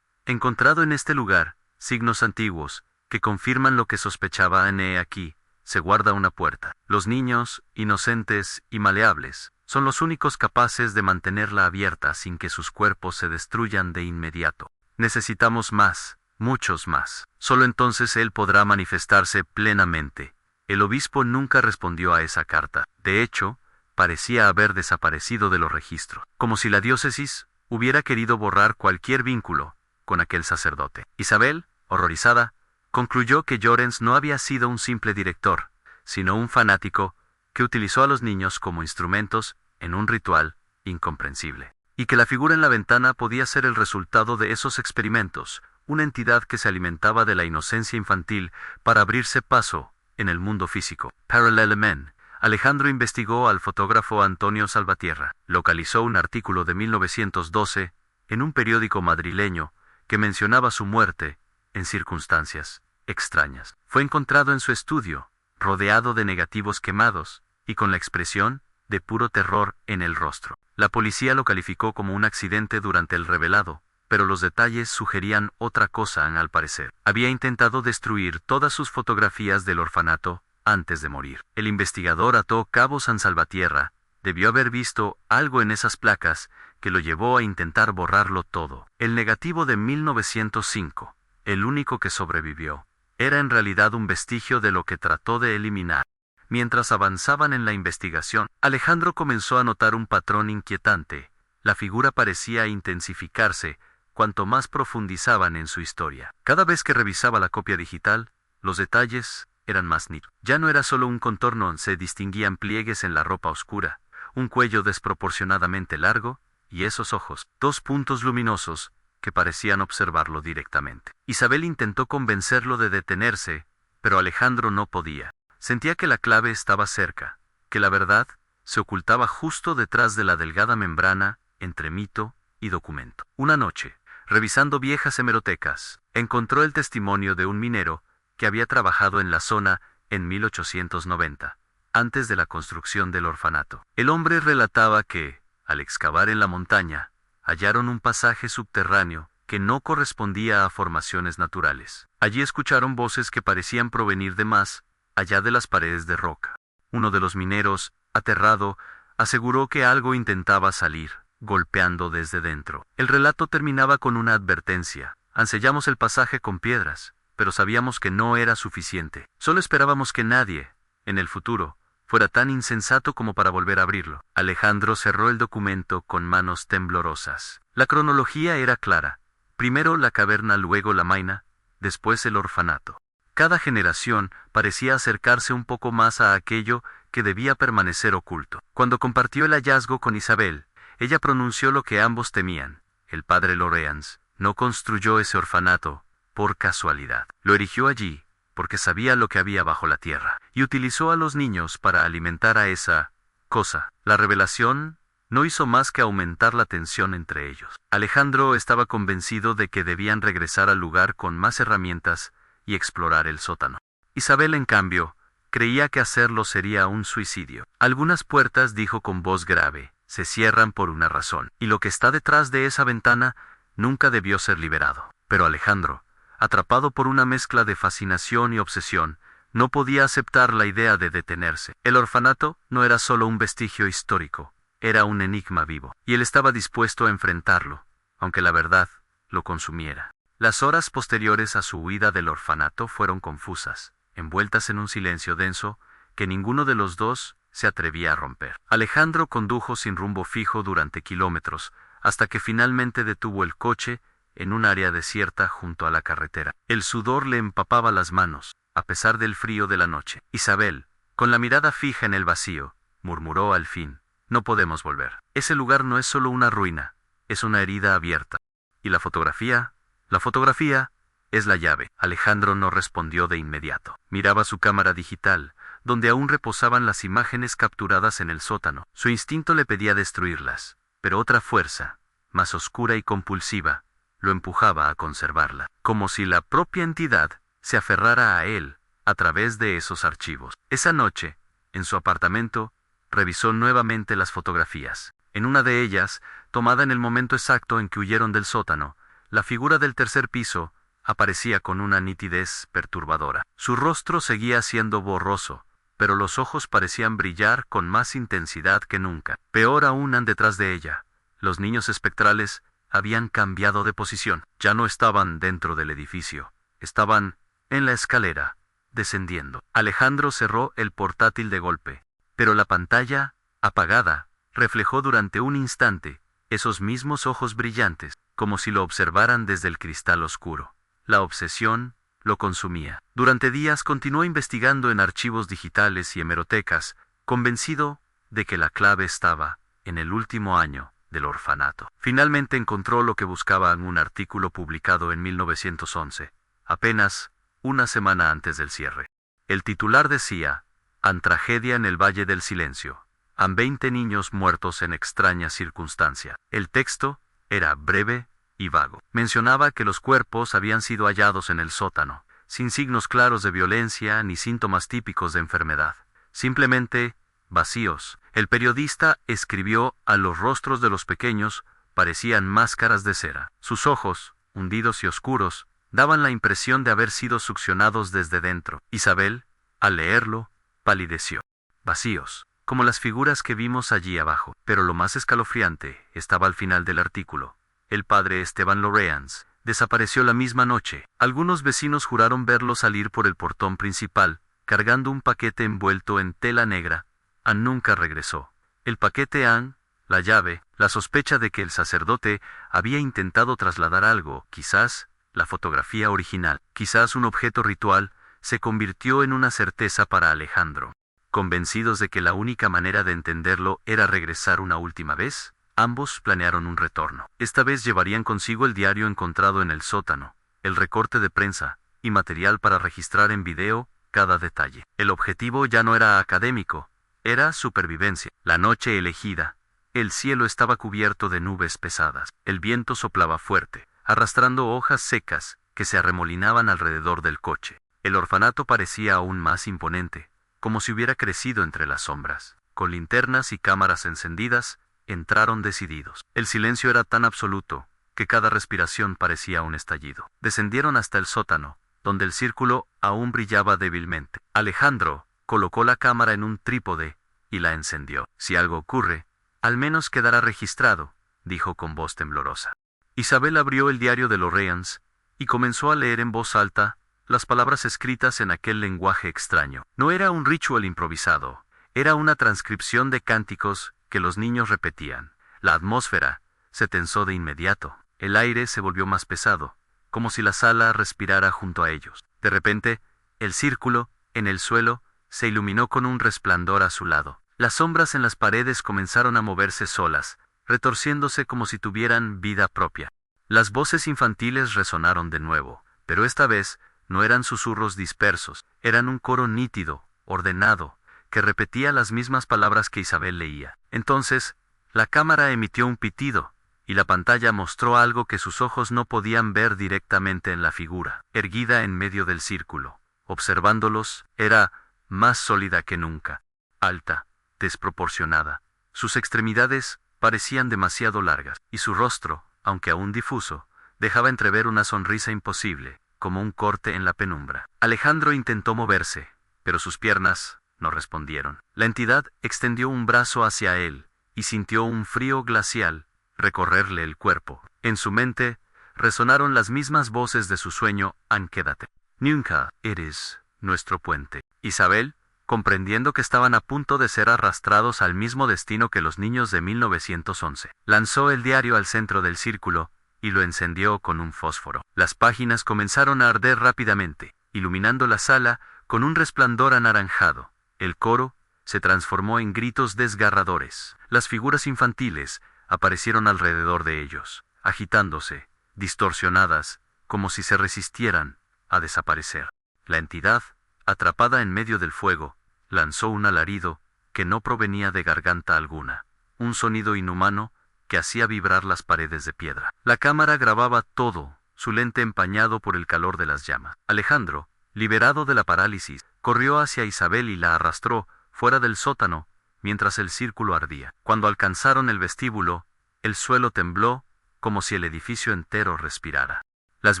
encontrado en este lugar, signos antiguos, que confirman lo que sospechaba aquí, se guarda una puerta. Los niños, inocentes y maleables, son los únicos capaces de mantenerla abierta sin que sus cuerpos se destruyan de inmediato. Necesitamos más, muchos más. Solo entonces él podrá manifestarse plenamente. El obispo nunca respondió a esa carta. De hecho, parecía haber desaparecido de los registros, como si la diócesis hubiera querido borrar cualquier vínculo con aquel sacerdote. Isabel, horrorizada, concluyó que Llorens no había sido un simple director, sino un fanático que utilizó a los niños como instrumentos en un ritual incomprensible, y que la figura en la ventana podía ser el resultado de esos experimentos, una entidad que se alimentaba de la inocencia infantil para abrirse paso en el mundo físico. Paralelamente, Alejandro investigó al fotógrafo Antonio Salvatierra. Localizó un artículo de 1912 en un periódico madrileño que mencionaba su muerte en circunstancias extrañas. Fue encontrado en su estudio, rodeado de negativos quemados, y con la expresión de puro terror en el rostro. La policía lo calificó como un accidente durante el revelado, pero los detalles sugerían otra cosa al parecer. Había intentado destruir todas sus fotografías del orfanato antes de morir. El investigador ató cabos a Salvatierra. Debió haber visto algo en esas placas que lo llevó a intentar borrarlo todo. El negativo de 1905, el único que sobrevivió, era en realidad un vestigio de lo que trató de eliminar. Mientras avanzaban en la investigación, Alejandro comenzó a notar un patrón inquietante. La figura parecía intensificarse cuanto más profundizaban en su historia. Cada vez que revisaba la copia digital, los detalles eran más nítidos. Ya no era solo un contorno, se distinguían pliegues en la ropa oscura, un cuello desproporcionadamente largo, y esos ojos, dos puntos luminosos, que parecían observarlo directamente. Isabel intentó convencerlo de detenerse, pero Alejandro no podía. Sentía que la clave estaba cerca, que la verdad se ocultaba justo detrás de la delgada membrana entre mito y documento. Una noche, revisando viejas hemerotecas, encontró el testimonio de un minero que había trabajado en la zona en 1890, antes de la construcción del orfanato. El hombre relataba que, al excavar en la montaña, hallaron un pasaje subterráneo que no correspondía a formaciones naturales. Allí escucharon voces que parecían provenir de más allá de las paredes de roca. Uno de los mineros, aterrado, aseguró que algo intentaba salir, golpeando desde dentro. El relato terminaba con una advertencia. Ansellamos el pasaje con piedras, pero sabíamos que no era suficiente. Solo esperábamos que nadie, en el futuro, fuera tan insensato como para volver a abrirlo. Alejandro cerró el documento con manos temblorosas. La cronología era clara. Primero la caverna, luego la maina, después el orfanato. Cada generación parecía acercarse un poco más a aquello que debía permanecer oculto. Cuando compartió el hallazgo con Isabel, ella pronunció lo que ambos temían. El padre Lawrence no construyó ese orfanato por casualidad. Lo erigió allí porque sabía lo que había bajo la tierra, y utilizó a los niños para alimentar a esa cosa. La revelación no hizo más que aumentar la tensión entre ellos. Alejandro estaba convencido de que debían regresar al lugar con más herramientas y explorar el sótano. Isabel, en cambio, creía que hacerlo sería un suicidio. Algunas puertas, dijo con voz grave, se cierran por una razón, y lo que está detrás de esa ventana nunca debió ser liberado. Pero Alejandro, atrapado por una mezcla de fascinación y obsesión, no podía aceptar la idea de detenerse. El orfanato no era solo un vestigio histórico, Era un enigma vivo, y él estaba dispuesto a enfrentarlo, aunque la verdad lo consumiera. Las horas posteriores a su huida del orfanato fueron confusas, envueltas en un silencio denso que ninguno de los dos se atrevía a romper. Alejandro condujo sin rumbo fijo durante kilómetros, hasta que finalmente detuvo el coche en un área desierta junto a la carretera. El sudor le empapaba las manos, a pesar del frío de la noche. Isabel, con la mirada fija en el vacío, murmuró al fin: no podemos volver. Ese lugar no es solo una ruina, es una herida abierta. ¿Y la fotografía? La fotografía es la llave. Alejandro no respondió de inmediato. Miraba su cámara digital, donde aún reposaban las imágenes capturadas en el sótano. Su instinto le pedía destruirlas, pero otra fuerza, más oscura y compulsiva, lo empujaba a conservarla, como si la propia entidad se aferrara a él a través de esos archivos. Esa noche, en su apartamento, revisó nuevamente las fotografías. En una de ellas, tomada en el momento exacto en que huyeron del sótano, la figura del tercer piso aparecía con una nitidez perturbadora. Su rostro seguía siendo borroso, pero los ojos parecían brillar con más intensidad que nunca. Peor aún, detrás de ella, los niños espectrales habían cambiado de posición. Ya no estaban dentro del edificio, estaban en la escalera, descendiendo. Alejandro cerró el portátil de golpe, pero la pantalla, apagada, reflejó durante un instante esos mismos ojos brillantes, como si lo observaran desde el cristal oscuro. La obsesión lo consumía. Durante días continuó investigando en archivos digitales y hemerotecas, convencido de que la clave estaba en el último año del orfanato. Finalmente encontró lo que buscaba en un artículo publicado en 1911, apenas una semana antes del cierre. El titular decía: «Han tragedia en el Valle del Silencio. Han 20 niños muertos en extrañas circunstancias». El texto era breve y vago. Mencionaba que los cuerpos habían sido hallados en el sótano, sin signos claros de violencia ni síntomas típicos de enfermedad. Simplemente vacíos. El periodista escribió: «A los rostros de los pequeños parecían máscaras de cera. Sus ojos, hundidos y oscuros, daban la impresión de haber sido succionados desde dentro». Isabel, al leerlo, palideció. Vacíos, como las figuras que vimos allí abajo. Pero lo más escalofriante estaba al final del artículo. El padre Esteban Loreans desapareció la misma noche. Algunos vecinos juraron verlo salir por el portón principal, cargando un paquete envuelto en tela negra. Ann nunca regresó. El paquete Ann, la llave, la sospecha de que el sacerdote había intentado trasladar algo, quizás la fotografía original, quizás un objeto ritual, se convirtió en una certeza para Alejandro. Convencidos de que la única manera de entenderlo era regresar una última vez, ambos planearon un retorno. Esta vez llevarían consigo el diario encontrado en el sótano, el recorte de prensa, y material para registrar en video cada detalle. El objetivo ya no era académico, era supervivencia. La noche elegida, el cielo estaba cubierto de nubes pesadas. El viento soplaba fuerte, arrastrando hojas secas que se arremolinaban alrededor del coche. El orfanato parecía aún más imponente, como si hubiera crecido entre las sombras. Con linternas y cámaras encendidas, entraron decididos. El silencio era tan absoluto que cada respiración parecía un estallido. Descendieron hasta el sótano, donde el círculo aún brillaba débilmente. Alejandro colocó la cámara en un trípode y la encendió. «Si algo ocurre, al menos quedará registrado», dijo con voz temblorosa. Isabel abrió el diario de Loreans y comenzó a leer en voz alta las palabras escritas en aquel lenguaje extraño. No era un ritual improvisado, era una transcripción de cánticos que los niños repetían. La atmósfera se tensó de inmediato. El aire se volvió más pesado, como si la sala respirara junto a ellos. De repente, el círculo, en el suelo, se iluminó con un resplandor azulado. Las sombras en las paredes comenzaron a moverse solas, retorciéndose como si tuvieran vida propia. Las voces infantiles resonaron de nuevo, pero esta vez no eran susurros dispersos, eran un coro nítido, ordenado, que repetía las mismas palabras que Isabel leía. Entonces, la cámara emitió un pitido, y la pantalla mostró algo que sus ojos no podían ver directamente en la figura. Erguida en medio del círculo, observándolos, era más sólida que nunca, alta, desproporcionada. Sus extremidades parecían demasiado largas, y su rostro, aunque aún difuso, dejaba entrever una sonrisa imposible, como un corte en la penumbra. Alejandro intentó moverse, pero sus piernas no respondieron. La entidad extendió un brazo hacia él, y sintió un frío glacial recorrerle el cuerpo. En su mente resonaron las mismas voces de su sueño: quédate. Nunca eres nuestro puente. Isabel, comprendiendo que estaban a punto de ser arrastrados al mismo destino que los niños de 1911, lanzó el diario al centro del círculo y lo encendió con un fósforo. Las páginas comenzaron a arder rápidamente, iluminando la sala con un resplandor anaranjado. El coro se transformó en gritos desgarradores. Las figuras infantiles aparecieron alrededor de ellos, agitándose, distorsionadas, como si se resistieran a desaparecer. La entidad, atrapada en medio del fuego, lanzó un alarido que no provenía de garganta alguna, un sonido inhumano que hacía vibrar las paredes de piedra. La cámara grababa todo, su lente empañado por el calor de las llamas. Alejandro, liberado de la parálisis, corrió hacia Isabel y la arrastró fuera del sótano, mientras el círculo ardía. Cuando alcanzaron el vestíbulo, el suelo tembló, como si el edificio entero respirara. Las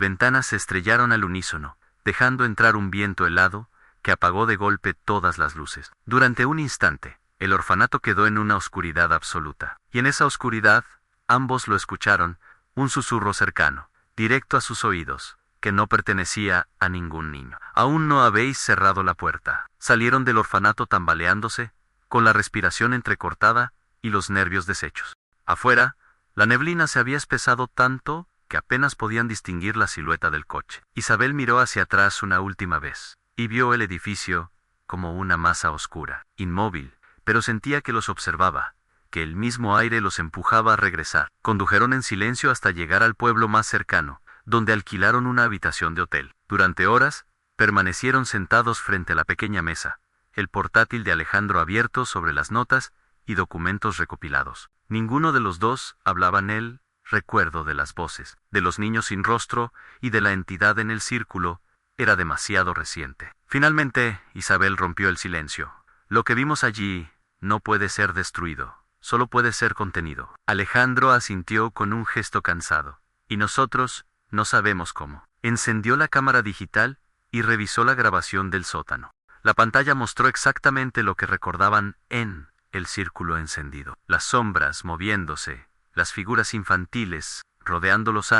ventanas se estrellaron al unísono, dejando entrar un viento helado que apagó de golpe todas las luces. Durante un instante, el orfanato quedó en una oscuridad absoluta. Y en esa oscuridad, ambos lo escucharon, un susurro cercano, directo a sus oídos, que no pertenecía a ningún niño. Aún no habéis cerrado la puerta. Salieron del orfanato tambaleándose, con la respiración entrecortada y los nervios deshechos. Afuera, la neblina se había espesado tanto que apenas podían distinguir la silueta del coche. Isabel miró hacia atrás una última vez, y vio el edificio como una masa oscura, inmóvil, pero sentía que los observaba, que el mismo aire los empujaba a regresar. Condujeron en silencio hasta llegar al pueblo más cercano, donde alquilaron una habitación de hotel. Durante horas, permanecieron sentados frente a la pequeña mesa, el portátil de Alejandro abierto sobre las notas y documentos recopilados. Ninguno de los dos hablaba en el recuerdo de las voces, de los niños sin rostro y de la entidad en el círculo. Era demasiado reciente. Finalmente, Isabel rompió el silencio. Lo que vimos allí no puede ser destruido, solo puede ser contenido. Alejandro asintió con un gesto cansado. Y nosotros no sabemos cómo. Encendió la cámara digital y revisó la grabación del sótano. La pantalla mostró exactamente lo que recordaban en el círculo encendido. Las sombras moviéndose, las figuras infantiles rodeándolos,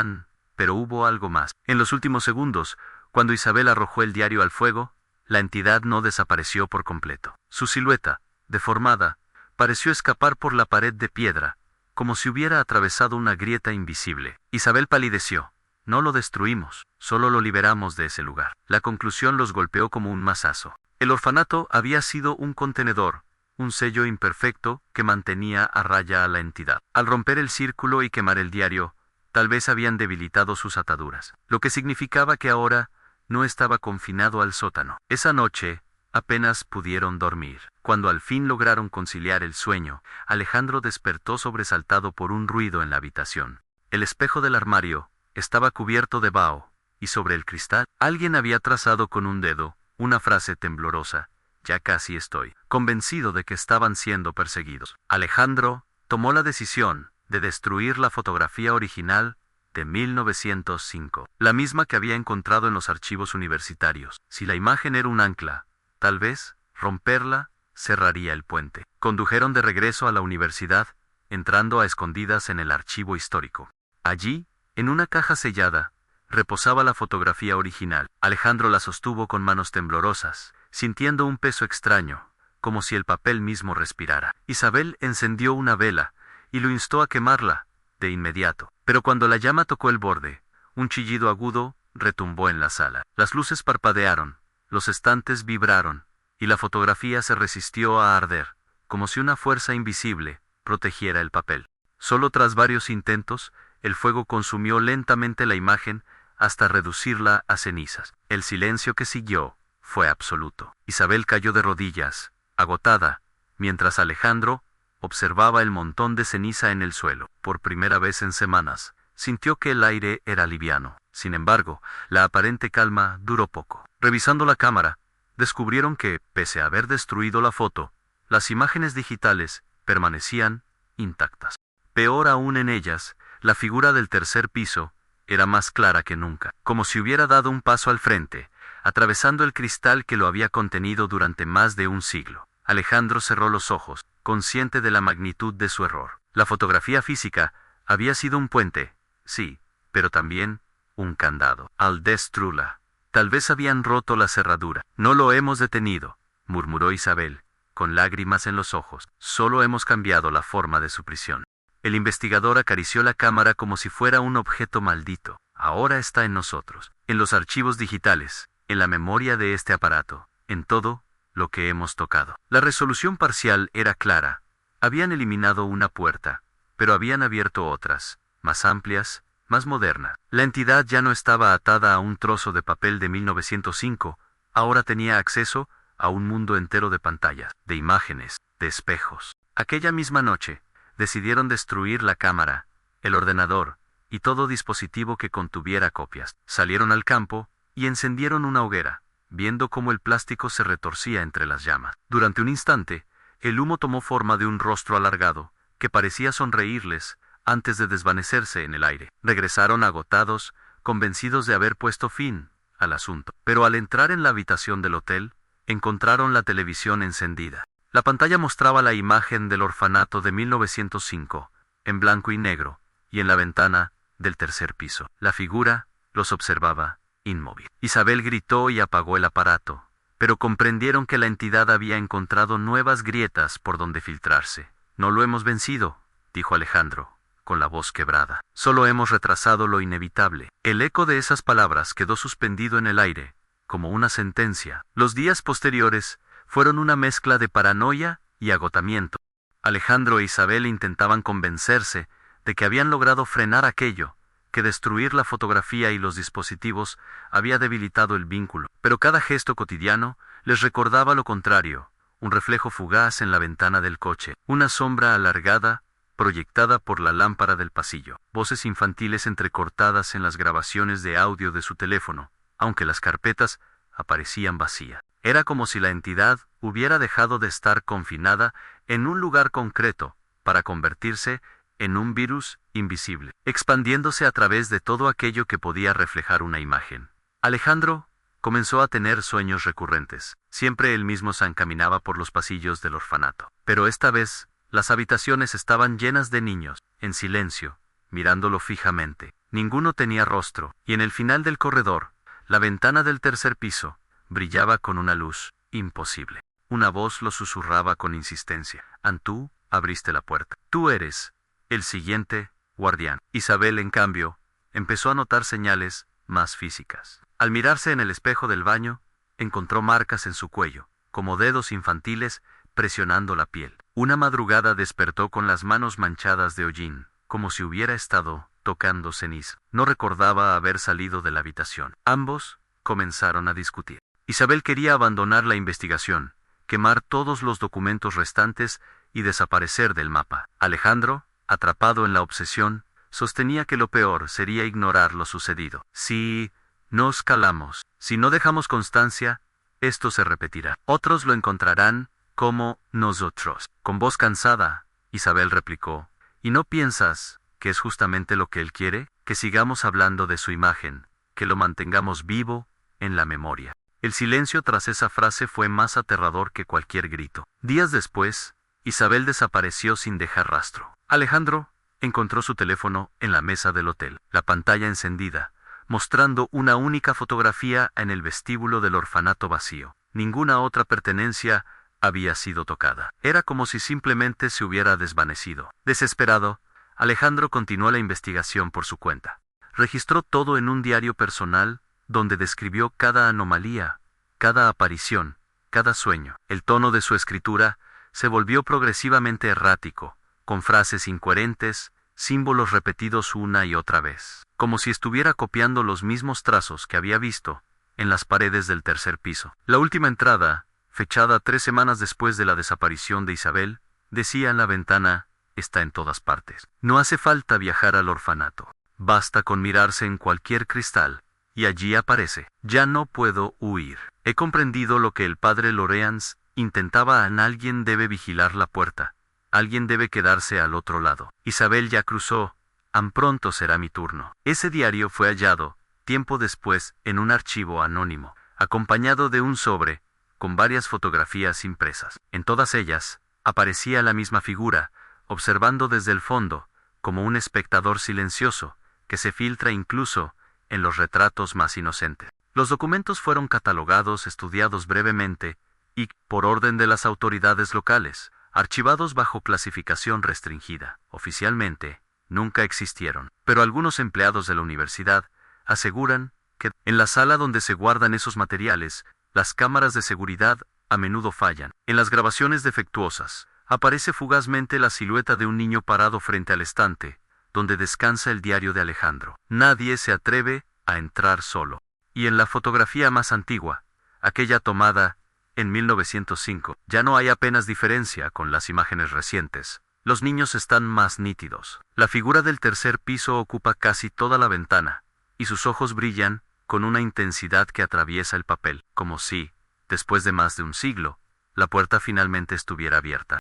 pero hubo algo más. En los últimos segundos, cuando Isabel arrojó el diario al fuego, la entidad no desapareció por completo. Su silueta, deformada, pareció escapar por la pared de piedra, como si hubiera atravesado una grieta invisible. Isabel palideció. No lo destruimos, solo lo liberamos de ese lugar. La conclusión los golpeó como un mazazo. El orfanato había sido un contenedor, un sello imperfecto que mantenía a raya a la entidad. Al romper el círculo y quemar el diario, tal vez habían debilitado sus ataduras, lo que significaba que ahora no estaba confinado al sótano. Esa noche, apenas pudieron dormir. Cuando al fin lograron conciliar el sueño, Alejandro despertó sobresaltado por un ruido en la habitación. El espejo del armario estaba cubierto de vaho, y sobre el cristal, alguien había trazado con un dedo una frase temblorosa: ya casi estoy convencido de que estaban siendo perseguidos. Alejandro tomó la decisión de destruir la fotografía original de 1905, la misma que había encontrado en los archivos universitarios. Si la imagen era un ancla, tal vez romperla cerraría el puente. Condujeron de regreso a la universidad, entrando a escondidas en el archivo histórico. Allí, en una caja sellada, reposaba la fotografía original. Alejandro la sostuvo con manos temblorosas, sintiendo un peso extraño, como si el papel mismo respirara. Isabel encendió una vela y lo instó a quemarla de inmediato. Pero cuando la llama tocó el borde, un chillido agudo retumbó en la sala. Las luces parpadearon, los estantes vibraron, y la fotografía se resistió a arder, como si una fuerza invisible protegiera el papel. Solo tras varios intentos, el fuego consumió lentamente la imagen hasta reducirla a cenizas. El silencio que siguió fue absoluto. Isabel cayó de rodillas, agotada, mientras Alejandro observaba el montón de ceniza en el suelo. Por primera vez en semanas, sintió que el aire era liviano. Sin embargo, la aparente calma duró poco. Revisando la cámara, descubrieron que, pese a haber destruido la foto, las imágenes digitales permanecían intactas. Peor aún, en ellas, la figura del tercer piso era más clara que nunca, como si hubiera dado un paso al frente, atravesando el cristal que lo había contenido durante más de un siglo. Alejandro cerró los ojos, consciente de la magnitud de su error. La fotografía física había sido un puente, sí, pero también un candado. Al destruirla, tal vez habían roto la cerradura. No lo hemos detenido, murmuró Isabel, con lágrimas en los ojos. Solo hemos cambiado la forma de su prisión. El investigador acarició la cámara como si fuera un objeto maldito. Ahora está en nosotros, en los archivos digitales, en la memoria de este aparato, en todo lo que hemos tocado. La resolución parcial era clara. Habían eliminado una puerta, pero habían abierto otras, más amplias, más modernas. La entidad ya no estaba atada a un trozo de papel de 1905, ahora tenía acceso a un mundo entero de pantallas, de imágenes, de espejos. Aquella misma noche, decidieron destruir la cámara, el ordenador, y todo dispositivo que contuviera copias. Salieron al campo y encendieron una hoguera, viendo cómo el plástico se retorcía entre las llamas. Durante un instante, el humo tomó forma de un rostro alargado, que parecía sonreírles, antes de desvanecerse en el aire. Regresaron agotados, convencidos de haber puesto fin al asunto. Pero al entrar en la habitación del hotel, encontraron la televisión encendida. La pantalla mostraba la imagen del orfanato de 1905, en blanco y negro, y en la ventana del tercer piso. La figura los observaba, inmóvil. Isabel gritó y apagó el aparato, pero comprendieron que la entidad había encontrado nuevas grietas por donde filtrarse. No lo hemos vencido, dijo Alejandro, con la voz quebrada. Solo hemos retrasado lo inevitable. El eco de esas palabras quedó suspendido en el aire, como una sentencia. Los días posteriores fueron una mezcla de paranoia y agotamiento. Alejandro e Isabel intentaban convencerse de que habían logrado frenar aquello, que destruir la fotografía y los dispositivos había debilitado el vínculo. Pero cada gesto cotidiano les recordaba lo contrario, un reflejo fugaz en la ventana del coche, una sombra alargada, proyectada por la lámpara del pasillo, voces infantiles entrecortadas en las grabaciones de audio de su teléfono, aunque las carpetas aparecían vacías. Era como si la entidad hubiera dejado de estar confinada en un lugar concreto para convertirse en un virus invisible, expandiéndose a través de todo aquello que podía reflejar una imagen. Alejandro comenzó a tener sueños recurrentes. Siempre él mismo se encaminaba por los pasillos del orfanato. Pero esta vez, las habitaciones estaban llenas de niños, en silencio, mirándolo fijamente. Ninguno tenía rostro, y en el final del corredor, la ventana del tercer piso brillaba con una luz imposible. Una voz lo susurraba con insistencia. Antú, abriste la puerta. Tú eres el siguiente guardián. Isabel, en cambio, empezó a notar señales más físicas. Al mirarse en el espejo del baño, encontró marcas en su cuello, como dedos infantiles presionando la piel. Una madrugada despertó con las manos manchadas de hollín, como si hubiera estado tocando ceniza. No recordaba haber salido de la habitación. Ambos comenzaron a discutir. Isabel quería abandonar la investigación, quemar todos los documentos restantes y desaparecer del mapa. Alejandro, atrapado en la obsesión, sostenía que lo peor sería ignorar lo sucedido. Si nos calamos, si no dejamos constancia, esto se repetirá. Otros lo encontrarán como nosotros. Con voz cansada, Isabel replicó, ¿y no piensas que es justamente lo que él quiere? Que sigamos hablando de su imagen, que lo mantengamos vivo en la memoria. El silencio tras esa frase fue más aterrador que cualquier grito. Días después, Isabel desapareció sin dejar rastro. Alejandro encontró su teléfono en la mesa del hotel, la pantalla encendida, mostrando una única fotografía en el vestíbulo del orfanato vacío. Ninguna otra pertenencia había sido tocada. Era como si simplemente se hubiera desvanecido. Desesperado, Alejandro continuó la investigación por su cuenta. Registró todo en un diario personal, donde describió cada anomalía, cada aparición, cada sueño. El tono de su escritura se volvió progresivamente errático, con frases incoherentes, símbolos repetidos una y otra vez, como si estuviera copiando los mismos trazos que había visto en las paredes del tercer piso. La última entrada, fechada 3 semanas después de la desaparición de Isabel, decía en la ventana, está en todas partes. No hace falta viajar al orfanato. Basta con mirarse en cualquier cristal, y allí aparece. Ya no puedo huir. He comprendido lo que el padre Loreans intentaba. Alguien debe vigilar la puerta. Alguien debe quedarse al otro lado. Isabel ya cruzó. Tan pronto será mi turno. Ese diario fue hallado, tiempo después, en un archivo anónimo, acompañado de un sobre, con varias fotografías impresas. En todas ellas, Aparecía la misma figura, observando desde el fondo, como un espectador silencioso, que se filtra incluso en los retratos más inocentes. Los documentos fueron catalogados, estudiados brevemente y, por orden de las autoridades locales, archivados bajo clasificación restringida. Oficialmente, nunca existieron. Pero algunos empleados de la universidad aseguran que, en la sala donde se guardan esos materiales, las cámaras de seguridad a menudo fallan. En las grabaciones defectuosas, aparece fugazmente la silueta de un niño parado frente al estante, donde descansa el diario de Alejandro. Nadie se atreve a entrar solo. Y en la fotografía más antigua, aquella tomada en 1905, ya no hay apenas diferencia con las imágenes recientes. Los niños están más nítidos. La figura del tercer piso ocupa casi toda la ventana, y sus ojos brillan con una intensidad que atraviesa el papel, como si, después de más de un siglo, la puerta finalmente estuviera abierta.